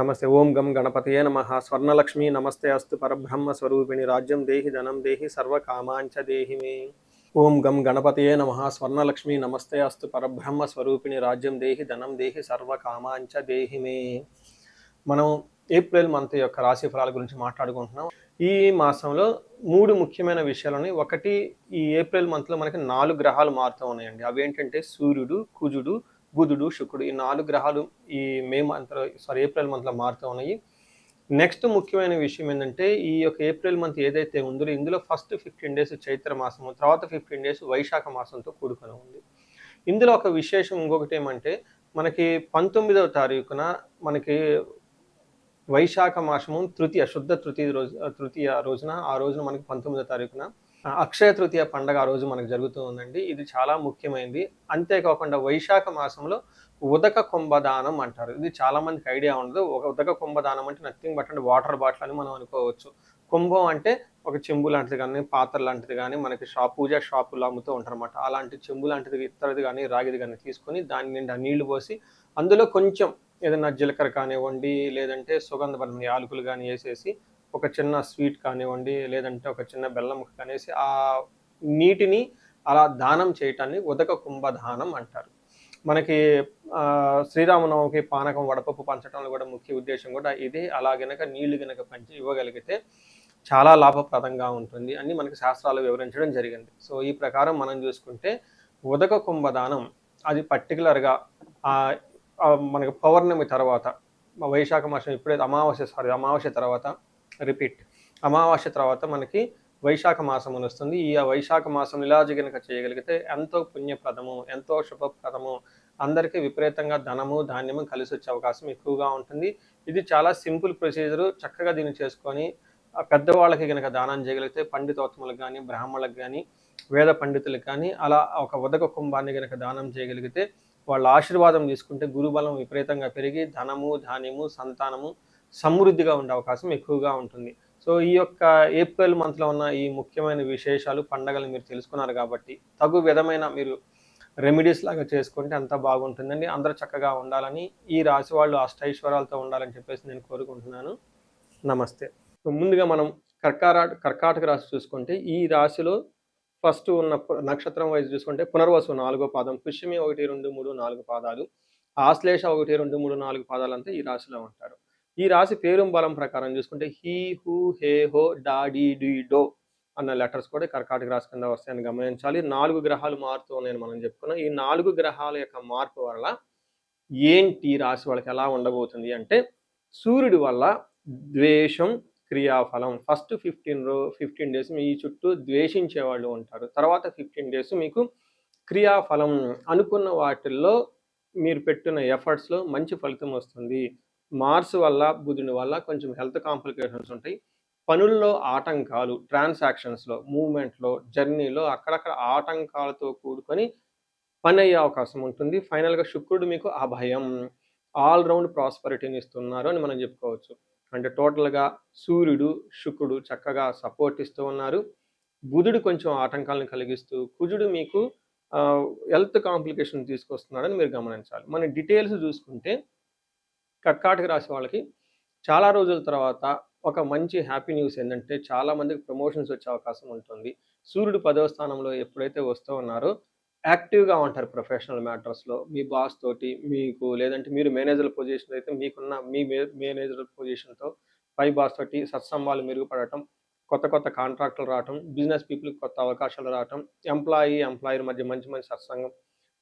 నమస్తే. ఓం గం గణపతయే నమః. స్వర్ణలక్ష్మి నమస్తే అస్తు పరబ్రహ్మ స్వరూపిణి రాజ్యం దేహి ధనం దేహి సర్వకామాంచ దేహి మే. ఓం గం గణపతయే నమః. స్వర్ణలక్ష్మి నమస్తే అస్తు పరబ్రహ్మ స్వరూపిణి రాజ్యం దేహి ధనం దేహి సర్వకామాంచ దేహి మే. మనం ఏప్రిల్ మంత్ యొక్క రాశి ఫలాల గురించి మాట్లాడుకుంటున్నాం. ఈ మాసంలో 3 ముఖ్యమైన విషయాలని. ఒకటి, ఈ ఏప్రిల్ మంత్లో మనకి 4 గ్రహాలు మారుతూ ఉన్నాయండి. అవేంటంటే సూర్యుడు, కుజుడు, బుధుడు, శుక్రుడు. ఈ 4 గ్రహాలు ఈ ఏప్రిల్ మంత్లో మారుతూ ఉన్నాయి. నెక్స్ట్ ముఖ్యమైన విషయం ఏంటంటే, ఈ యొక్క ఏప్రిల్ మంత్ ఏదైతే ఉందో ఇందులో ఫస్ట్ 15 డేస్ చైత్ర మాసము, తర్వాత 15 డేస్ వైశాఖ మాసంతో కూడుకొని ఉంది. ఇందులో ఒక విశేషం ఇంకొకటి ఏమంటే, మనకి 19వ తారీఖున మనకి వైశాఖ మాసము శుద్ధ తృతీయ రోజున ఆ రోజున మనకి 19వ తారీఖున అక్షయ తృతీయ పండగ ఆ రోజు మనకు జరుగుతూ ఉందండి. ఇది చాలా ముఖ్యమైనది. అంతేకాకుండా వైశాఖ మాసంలో ఉదక కుంభదానం అంటారు. ఇది చాలా మందికి ఐడియా ఉండదు. ఒక ఉదక కుంభదానం అంటే నథింగ్ బట్ అంటే వాటర్ బాటిల్ అని మనం అనుకోవచ్చు. కుంభం అంటే ఒక చెంబు లాంటిది కానీ, పాత్ర లాంటిది కానీ మనకి పూజా షాపులో అమ్ముతూ ఉంటారన్నమాట. అలాంటి చెంబు లాంటిది, ఇత్తడిది కానీ, రాగిది కానీ తీసుకొని దాని నిండా నీళ్లు పోసి అందులో కొంచెం ఏదైనా జీలకర్ర కానివ్వండి, లేదంటే సుగంధభరిత యాలకులు కానీ వేసేసి, ఒక చిన్న స్వీట్ కానివ్వండి, లేదంటే ఒక చిన్న బెల్లం ముక్క కనేసి ఆ నీటిని అలా దానం చేయటాన్ని ఉదక కుంభదానం అంటారు. మనకి శ్రీరామనవమికి పానకం వడపప్పు పంచడంలో కూడా ముఖ్య ఉద్దేశం కూడా ఇదే. అలా గనక నీళ్లు గనక పంచి ఇవ్వగలిగితే చాలా లాభప్రదంగా ఉంటుంది అని మనకి శాస్త్రాలు వివరించడం జరిగింది. సో ఈ ప్రకారం మనం చూసుకుంటే ఉదక కుంభదానం అది పర్టికులర్గా మనకి పౌర్ణమి తర్వాత, వైశాఖ మాసం ఎప్పుడైతే అమావాస్య తర్వాత అమావాస్య తర్వాత మనకి వైశాఖ మాసం అని వస్తుంది. ఈ వైశాఖ మాసం ఇలా కనుక చేయగలిగితే ఎంతో పుణ్యప్రదము, ఎంతో శుభప్రదము, అందరికీ విపరీతంగా ధనము ధాన్యము కలిసి వచ్చే అవకాశం ఎక్కువగా ఉంటుంది. ఇది చాలా సింపుల్ ప్రొసీజరు. చక్కగా దీన్ని చేసుకొని పెద్దవాళ్ళకి కనుక దానం చేయగలిగితే, పండితోత్తములకు కానీ, బ్రాహ్మణులకు కానీ, వేద పండితులకు కానీ అలా ఒక ఉదక కుంభాన్ని కనుక దానం చేయగలిగితే, వాళ్ళ ఆశీర్వాదం తీసుకుంటే గురుబలం విపరీతంగా పెరిగి ధనము ధాన్యము సంతానము సమృద్ధిగా ఉండే అవకాశం ఎక్కువగా ఉంటుంది. సో ఈ యొక్క ఏప్రిల్ మంత్లో ఉన్న ఈ ముఖ్యమైన విశేషాలు, పండగలు మీరు తెలుసుకున్నారు కాబట్టి తగు విధమైన మీరు రెమెడీస్ లాగా చేసుకుంటే అంతా బాగుంటుందండి. అందరూ చక్కగా ఉండాలని, ఈ రాశి వాళ్ళు అష్టైశ్వర్యాలతో ఉండాలని చెప్పేసి నేను కోరుకుంటున్నాను. నమస్తే. ముందుగా మనం కర్కాటక రాశి చూసుకుంటే, ఈ రాశిలో ఫస్ట్ ఉన్న నక్షత్రం వైజ్ చూసుకుంటే పునర్వసు 4వ పాదం, పుష్యమి 1, 2, 3, 4 పాదాలు, ఆశ్లేష 1, 2, 3, 4 పాదాలు అంతా ఈ రాశిలో ఉంటారు. ఈ రాశి పేరు బలం ప్రకారం చూసుకుంటే హీ, హూ, హే, హో, డా, డి, డి, డో అన్న లెటర్స్ కూడా కర్కాటక రాశి కింద వస్తాయని గమనించాలి. 4 గ్రహాలు మారుతూ ఉన్నాయని మనం చెప్పుకున్నాం. ఈ 4 గ్రహాల యొక్క మార్పు వల్ల ఏంటి రాశి వాళ్ళకి ఎలా ఉండబోతుంది అంటే, సూర్యుడి వల్ల ద్వేషం, క్రియాఫలం. ఫస్ట్ 15 డేస్ మీ చుట్టూ ద్వేషించే వాళ్ళు ఉంటారు. తర్వాత 15 డేస్ మీకు క్రియాఫలం, అనుకున్న వాటిల్లో మీరు పెట్టిన ఎఫర్ట్స్లో మంచి ఫలితం వస్తుంది. మార్స్ వల్ల, బుధుని వల్ల కొంచెం హెల్త్ కాంప్లికేషన్స్ ఉంటాయి. పనుల్లో ఆటంకాలు, ట్రాన్సాక్షన్స్లో, మూవ్మెంట్లో, జర్నీలో అక్కడక్కడ ఆటంకాలతో కూడుకొని పని అయ్యే అవకాశం ఉంటుంది. ఫైనల్గా శుక్రుడు మీకు అభయం, ఆల్రౌండ్ ప్రాస్పరిటీని ఇస్తున్నారు అని మనం చెప్పుకోవచ్చు. అంటే టోటల్గా సూర్యుడు, శుక్రుడు చక్కగా సపోర్ట్ ఇస్తూ ఉన్నారు. బుధుడు కొంచెం ఆటంకాలను కలిగిస్తూ, కుజుడు మీకు హెల్త్ కాంప్లికేషన్ తీసుకొస్తున్నాడని మీరు గమనించాలి. మన డీటెయిల్స్ చూసుకుంటే కర్కాటక రాశి వాళ్ళకి చాలా రోజుల తర్వాత ఒక మంచి హ్యాపీ న్యూస్ ఏంటంటే, చాలా మందికి ప్రమోషన్స్ వచ్చే అవకాశం ఉంటుంది. సూర్యుడు 10వ స్థానంలో ఎప్పుడైతే వస్తూ ఉన్నారో యాక్టివ్గా ఉంటారు ప్రొఫెషనల్ మ్యాటర్స్లో. మీ బాస్ తోటి మీకు, లేదంటే మీరు మేనేజర్ పొజిషన్ అయితే మీకున్న మీ మేనేజర్ పొజిషన్తో పై బాస్ తోటి సత్సంబాలు మెరుగుపడటం, కొత్త కాంట్రాక్టులు రావటం, బిజినెస్ పీపుల్కి కొత్త అవకాశాలు రావటం, ఎంప్లాయర్ మధ్య మంచి సత్సంగం,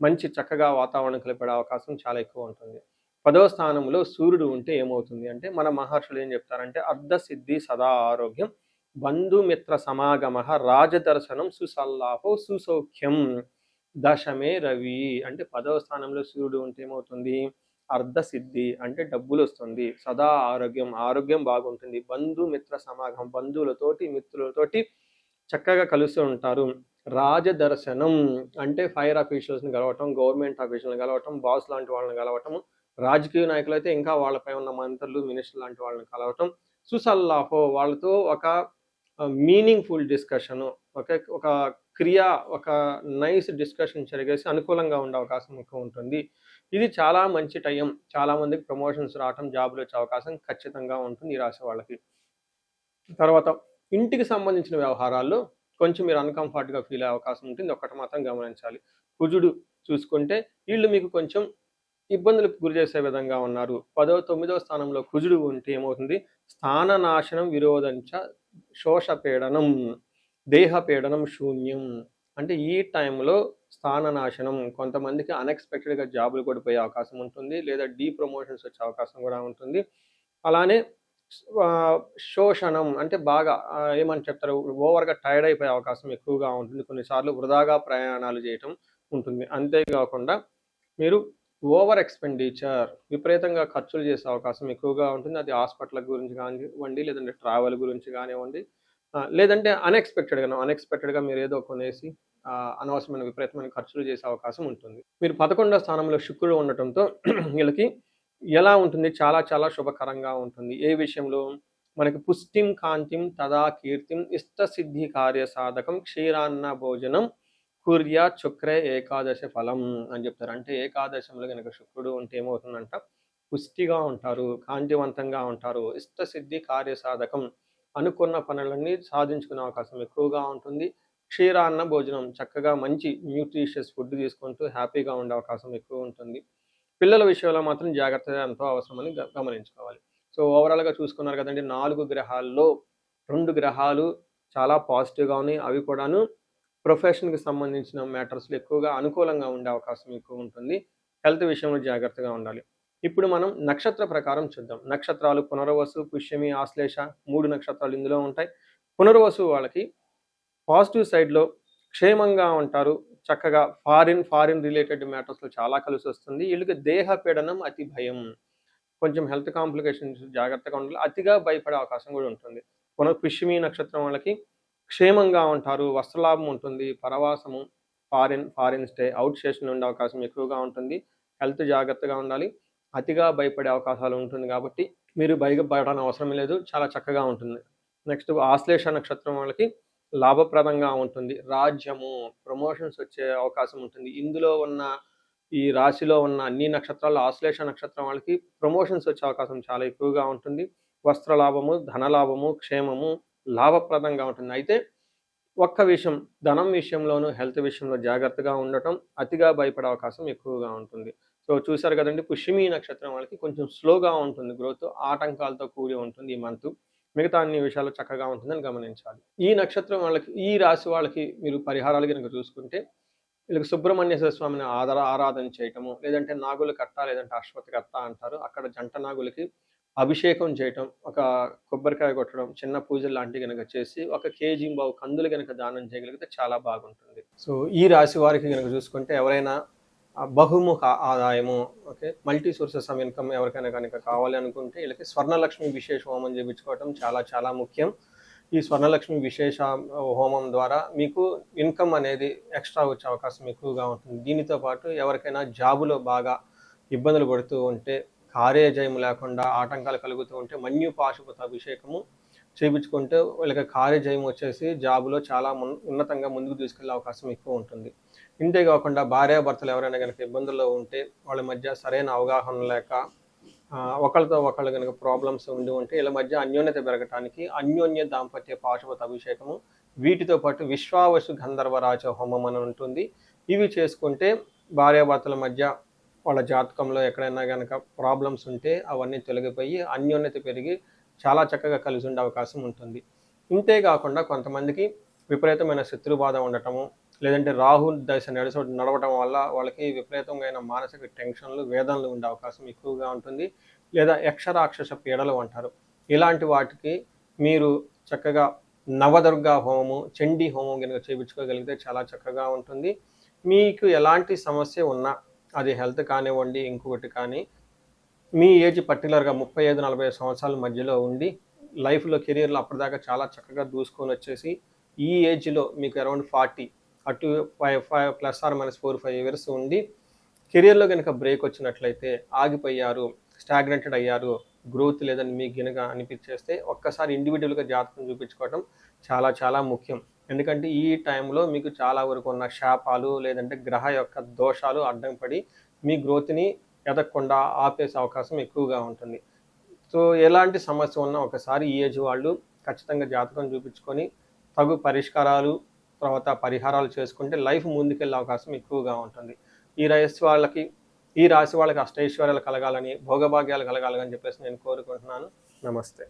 మంచి చక్కగా వాతావరణం కలిపే అవకాశం చాలా ఎక్కువ ఉంటుంది. 10వ స్థానంలో సూర్యుడు ఉంటే ఏమవుతుంది అంటే, మన మహర్షులు ఏం చెప్తారంటే, అర్ధసిద్ధి సదా ఆరోగ్యం, బంధుమిత్ర సమాగమ, రాజదర్శనం, సుసల్లాహో, సుసౌఖ్యం, దశమే రవి. అంటే 10వ స్థానంలో సూర్యుడు ఉంటే ఏమవుతుంది, అర్ధసిద్ధి అంటే డబ్బులు వస్తుంది, సదా ఆరోగ్యం బాగుంటుంది, బంధుమిత్ర సమాగమం, బంధువులతోటి మిత్రులతోటి చక్కగా కలుస్తూ ఉంటారు. రాజదర్శనం అంటే ఫైర్ ఆఫీషియల్స్ని కలవటం, గవర్నమెంట్ ఆఫీషియల్ని కలవటం, బాస్ లాంటి వాళ్ళని కలవటం, రాజకీయ నాయకులు అయితే ఇంకా వాళ్ళపై ఉన్న మంత్రులు, మినిస్టర్ లాంటి వాళ్ళని కలవటం, సుసల్లాహో వాళ్ళతో ఒక మీనింగ్ఫుల్ డిస్కషను, ఒక నైస్ డిస్కషన్ జరిగేసి అనుకూలంగా ఉండే అవకాశం ఎక్కువ ఉంటుంది. ఇది చాలా మంచి టైం. చాలామందికి ప్రమోషన్స్ రావటం, జాబ్‌లో వచ్చే అవకాశం ఖచ్చితంగా ఉంటుంది ఈ రాశి వాళ్ళకి. తర్వాత ఇంటికి సంబంధించిన వ్యవహారాల్లో కొంచెం మీరు అన్‌కంఫర్ట్‌గా ఫీల్ అయ్యే అవకాశం ఉంటుంది. ఒక్కటి మాత్రం గమనించాలి. కుజుడు చూసుకుంటే వీళ్ళు మీకు కొంచెం ఇబ్బందులకు గురి చేసే విధంగా ఉన్నారు. 10వ, 9వ స్థానంలో కుజుడు ఉంటే ఏమవుతుంది? స్థాన నాశనం విరోధంచ శోషపీడనం, దేహపీడనం శూన్యం. అంటే ఈ టైంలో స్థాన నాశనం, కొంతమందికి అన్‌ఎక్స్‌పెక్టెడ్‌గా జాబ్‌లు కూడా పోయే అవకాశం ఉంటుంది. లేదా డీప్రమోషన్స్ వచ్చే అవకాశం కూడా ఉంటుంది. అలానే శోషణం అంటే బాగా ఏమని చెప్తారు? ఓవర్‌గా టైర్డ్ అయిపోయే అవకాశం ఎక్కువగా ఉంటుంది. కొన్నిసార్లు వృధాగా ప్రయాణాలు చేయటం ఉంటుంది. అంతేకాకుండా మీరు ఓవర్ ఎక్స్‌పెండిచర్, విపరీతంగా ఖర్చులు చేసే అవకాశం ఎక్కువగా ఉంటుంది. అది హాస్పిటల్ గురించి కానివ్వండి, లేదంటే ట్రావెల్ గురించి కానివ్వండి, లేదంటే అన్‌ఎక్స్‌పెక్టెడ్‌గా మీరేదో కొనేసి అనవసరమైన విపరీతమైన ఖర్చులు చేసే అవకాశం ఉంటుంది. మీరు 11వ స్థానంలో శుక్రుడు ఉండటంతో వీళ్ళకి ఎలా ఉంటుంది? చాలా చాలా శుభకరంగా ఉంటుంది. ఏ విషయంలో? మనకి పుష్టిం కాంతిం తదా కీర్తిం ఇష్టసిద్ధి కార్య సాధకం క్షీరాన్న భోజనం కుర్యాత్ శుక్రే ఏకాదశి ఫలం అని చెప్తారు. అంటే ఏకాదశంలో గనక శుక్రుడు ఉంటే ఏమవుతుందంట? పుష్టిగా ఉంటారు, కాంతివంతంగా ఉంటారు, ఇష్టసిద్ధి కార్య సాధకం, అనుకున్న పనులన్నీ సాధించుకునే అవకాశం ఎక్కువగా ఉంటుంది. క్షీరాన్న భోజనం, చక్కగా మంచి న్యూట్రిషియస్ ఫుడ్ తీసుకుంటూ హ్యాపీగా ఉండే అవకాశం ఎక్కువ ఉంటుంది. పిల్లల విషయంలో మాత్రం జాగ్రత్తగా ఎంతో అవసరమని గమనించుకోవాలి. సో ఓవరాల్‌గా చూసుకున్నారు కదండీ, 4 గ్రహాల్లో 2 గ్రహాలు చాలా పాజిటివ్‌గా ఉన్నాయి. అవి కూడాను ప్రొఫెషన్‌కి సంబంధించిన మ్యాటర్స్‌లో ఎక్కువగా అనుకూలంగా ఉండే అవకాశం ఎక్కువ ఉంటుంది. హెల్త్ విషయంలో జాగ్రత్తగా ఉండాలి. ఇప్పుడు మనం నక్షత్ర ప్రకారం చూద్దాం. నక్షత్రాలు పునర్వసు, పుష్యమి, ఆశ్లేష 3 నక్షత్రాలు ఇందులో ఉంటాయి. పునర్వసు వాళ్ళకి పాజిటివ్ సైడ్‌లో క్షేమంగా ఉంటారు. చక్కగా ఫారిన్ రిలేటెడ్ మ్యాటర్స్‌లో చాలా కలిసొస్తుంది. వీళ్ళకి దేహ పీడనం, అతి భయం, కొంచెం హెల్త్ కాంప్లికేషన్స్ జాగ్రత్తగా ఉండాలి. అతిగా భయపడే అవకాశం కూడా ఉంటుంది. పుష్యమి నక్షత్రం వాళ్ళకి క్షేమంగా ఉంటారు. వస్త్రలాభం ఉంటుంది. పరవాసము, ఫారిన్ స్టే, అవుట్ స్టేషన్‌లో ఉండే అవకాశం ఎక్కువగా ఉంటుంది. హెల్త్ జాగ్రత్తగా ఉండాలి. అతిగా భయపడే అవకాశాలు ఉంటుంది కాబట్టి మీరు భయపడని అవసరం లేదు. చాలా చక్కగా ఉంటుంది. నెక్స్ట్ ఆశ్లేష నక్షత్రం వాళ్ళకి లాభప్రదంగా ఉంటుంది. రాజ్యము, ప్రమోషన్స్ వచ్చే అవకాశం ఉంటుంది. ఇందులో ఉన్న ఈ రాశిలో ఉన్న అన్ని నక్షత్రాల్లో ఆశ్లేష నక్షత్రం వాళ్ళకి ప్రమోషన్స్ వచ్చే అవకాశం చాలా ఎక్కువగా ఉంటుంది. వస్త్ర లాభము, ధనలాభము, క్షేమము లాభప్రదంగా ఉంటుంది. అయితే ఒక్క విషయం, ధనం విషయంలోనూ హెల్త్ విషయంలో జాగ్రత్తగా ఉండటం, అతిగా భయపడే అవకాశం ఎక్కువగా ఉంటుంది. సో చూశారు కదండి, పుష్యమి నక్షత్రం వాళ్ళకి కొంచెం స్లోగా ఉంటుంది గ్రోత్, ఆటంకాలతో కూడి ఉంటుంది ఈ మంత్. మిగతా అన్ని విషయాలు చక్కగా ఉంటుందని గమనించాలి. ఈ నక్షత్రం వాళ్ళకి, ఈ రాశి వాళ్ళకి మీరు పరిహారాలు కనుక చూసుకుంటే, వీళ్ళకి సుబ్రహ్మణ్యేశ్వర స్వామిని ఆరాధన చేయటము, లేదంటే నాగుల కట్ట, లేదంటే అశ్వత్థ కట్ట అంటారు. అక్కడ జంట నాగులకి అభిషేకం చేయటం, ఒక కొబ్బరికాయ కొట్టడం, చిన్న పూజలు లాంటివి గనక చేసి, ఒక కేజీంబావు కందులు గనక దానం చేయగలిగితే చాలా బాగుంటుంది. సో ఈ రాశి వారికి గనక చూసుకుంటే, ఎవరైనా బహుముఖ ఆదాయము, okay, multi sources of income ఎవరికైనా కనుక కావాలి అనుకుంటే, వీళ్ళకి స్వర్ణలక్ష్మి విశేష హోమం చేయించుకోవటం చాలా చాలా ముఖ్యం. ఈ స్వర్ణలక్ష్మి విశేష హోమం ద్వారా మీకు ఇన్కమ్ అనేది ఎక్స్ట్రా వచ్చే అవకాశం ఎక్కువగా ఉంటుంది. దీనితో పాటు ఎవరికైనా జాబులో బాగా ఇబ్బందులు పడుతూ ఉంటే, కార్యజయం లేకుండా ఆటంకాలు కలుగుతూ ఉంటే, మన్యు పాశుపత అభిషేకము చేయించుకుంటే వీళ్ళకి కార్యజయం వచ్చేసి జాబులో చాలా ఉన్నతంగా ముందుకు తీసుకెళ్లే అవకాశం ఎక్కువ ఉంటుంది. ఇంతేకాకుండా భార్యాభర్తలు ఎవరైనా కనుక ఇబ్బందుల్లో ఉంటే, వాళ్ళ మధ్య సరైన అవగాహన లేక ఒకళ్ళతో ఒకళ్ళు కనుక ప్రాబ్లమ్స్ ఉంటే, వీళ్ళ మధ్య అన్యోన్యత పెరగటానికి అన్యోన్య దాంపత్య పాశుపత అభిషేకము, వీటితో పాటు విశ్వావసు గంధర్వరాజ హోమం అని ఉంటుంది. ఇవి చేసుకుంటే భార్యాభర్తల మధ్య వాళ్ళ జాతకంలో ఎక్కడైనా కనుక ప్రాబ్లమ్స్ ఉంటే అవన్నీ తొలగిపోయి అన్యోన్యత పెరిగి చాలా చక్కగా కలిసి ఉండే అవకాశం ఉంటుంది. ఇంతేకాకుండా కొంతమందికి విపరీతమైన శత్రుబాధ ఉండటము, లేదంటే రాహు దశ నడవటం వల్ల వాళ్ళకి విపరీతమైన మానసిక టెన్షన్లు, వేదనలు ఉండే అవకాశం ఎక్కువగా ఉంటుంది. లేదా యక్షరాక్షస పీడలు అంటారు. ఇలాంటి వాటికి మీరు చక్కగా నవదుర్గా హోమము, చండీ హోమం కనుక చేయించుకోగలిగితే చాలా చక్కగా ఉంటుంది. మీకు ఎలాంటి సమస్య ఉన్నా, అది హెల్త్ కానివ్వండి, ఇంకొకటి కానీ, మీ ఏజ్ పర్టికులర్గా 35-40 సంవత్సరాల మధ్యలో ఉండి లైఫ్లో, కెరియర్లో అప్పటిదాకా చాలా చక్కగా దూసుకొని వచ్చేసి, ఈ ఏజ్లో మీకు అరౌండ్ 40 అటు 5 ప్లస్ ఆర్ మైనస్ 4-5 ఇయర్స్ ఉండి కెరియర్లో కనుక బ్రేక్ వచ్చినట్లయితే, ఆగిపోయారు, స్టాగ్నెంటెడ్ అయ్యారు, గ్రోత్ లేదని మీకు గనుక అనిపించేస్తే, ఒక్కసారి ఇండివిజువల్గా జాతకం చూపించుకోవడం చాలా చాలా ముఖ్యం. ఎందుకంటే ఈ టైంలో మీకు చాలా వరకు ఉన్న శాపాలు, లేదంటే గ్రహ యొక్క దోషాలు అడ్డం పడి మీ గ్రోత్ని ఎదగకుండా ఆపేసే అవకాశం ఎక్కువగా ఉంటుంది. సో ఎలాంటి సమస్య ఉన్నా ఒకసారి ఈ ఏజ్ వాళ్ళు ఖచ్చితంగా జాతకం చూపించుకొని తగు పరిష్కారాలు, తర్వాత పరిహారాలు చేసుకుంటే లైఫ్ ముందుకెళ్ళే అవకాశం ఎక్కువగా ఉంటుంది. ఈ రాశి వాళ్ళకి అష్టైశ్వర్యాలు కలగాలని, భోగభాగ్యాలు కలగాలని చెప్పేసి నేను కోరుకుంటున్నాను. నమస్తే.